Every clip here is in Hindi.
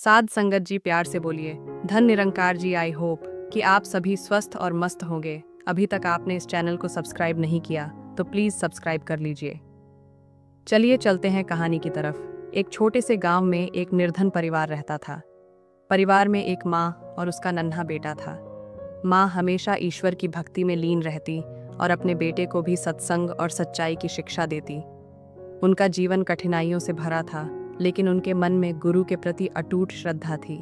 साध संगत जी प्यार से बोलिए। धन निरंकार जी, आई होप कि आप सभी स्वस्थ और मस्त होंगे। अभी तक आपने इस चैनल को सब्सक्राइब नहीं किया तो प्लीज सब्सक्राइब कर लीजिए। चलिए चलते हैं कहानी की तरफ। एक छोटे से गांव में एक निर्धन परिवार रहता था। परिवार में एक माँ और उसका नन्हा बेटा था। माँ हमेशा ईश्वर की भक्ति में लीन रहती और अपने बेटे को भी सत्संग और सच्चाई की शिक्षा देती। उनका जीवन कठिनाइयों से भरा था, लेकिन उनके मन में गुरु के प्रति अटूट श्रद्धा थी।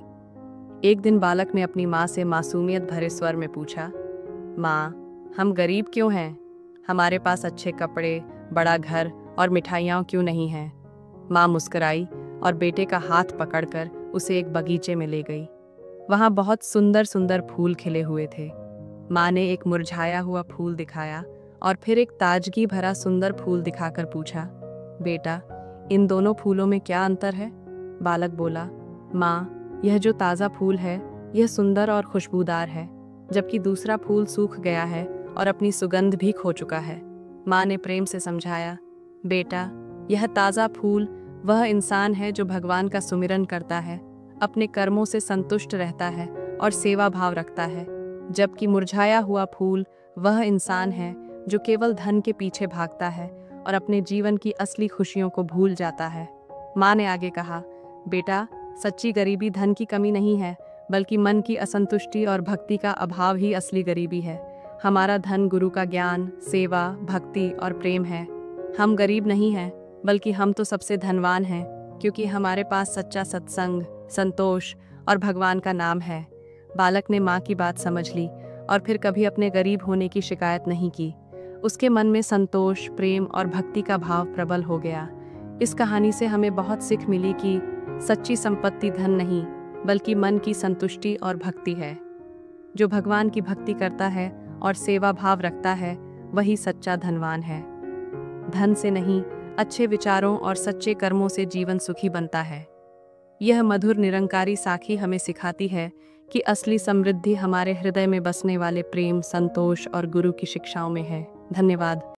एक दिन बालक ने अपनी माँ से मासूमियत भरे स्वर में पूछा, माँ, हम गरीब क्यों हैं? हमारे पास अच्छे कपड़े, बड़ा घर और मिठाइयाँ क्यों नहीं हैं? माँ मुस्कुराई और बेटे का हाथ पकड़कर उसे एक बगीचे में ले गई। वहाँ बहुत सुंदर सुंदर फूल खिले हुए थे। माँ ने एक मुरझाया हुआ फूल दिखाया और फिर एक ताजगी भरा सुंदर फूल दिखाकर पूछा, बेटा, इन दोनों फूलों में क्या अंतर है? बालक बोला, माँ, यह जो ताज़ा फूल है यह सुंदर और खुशबूदार है, जबकि दूसरा फूल सूख गया है और अपनी सुगंध भी खो चुका है। माँ ने प्रेम से समझाया, बेटा, यह ताज़ा फूल वह इंसान है जो भगवान का सुमिरन करता है, अपने कर्मों से संतुष्ट रहता है और सेवा भाव रखता है, जबकि मुरझाया हुआ फूल वह इंसान है जो केवल धन के पीछे भागता है और अपने जीवन की असली खुशियों को भूल जाता है। माँ ने आगे कहा, बेटा, सच्ची गरीबी धन की कमी नहीं है, बल्कि मन की असंतुष्टि और भक्ति का अभाव ही असली गरीबी है। हमारा धन गुरु का ज्ञान, सेवा, भक्ति और प्रेम है। हम गरीब नहीं हैं, बल्कि हम तो सबसे धनवान हैं, क्योंकि हमारे पास सच्चा सत्संग, संतोष और भगवान का नाम है। बालक ने माँ की बात समझ ली और फिर कभी अपने गरीब होने की शिकायत नहीं की। उसके मन में संतोष, प्रेम और भक्ति का भाव प्रबल हो गया। इस कहानी से हमें बहुत सीख मिली कि सच्ची संपत्ति धन नहीं, बल्कि मन की संतुष्टि और भक्ति है। जो भगवान की भक्ति करता है और सेवा भाव रखता है, वही सच्चा धनवान है। धन से नहीं, अच्छे विचारों और सच्चे कर्मों से जीवन सुखी बनता है। यह मधुर निरंकारी साखी हमें सिखाती है कि असली समृद्धि हमारे हृदय में बसने वाले प्रेम, संतोष और गुरु की शिक्षाओं में है। धन्यवाद।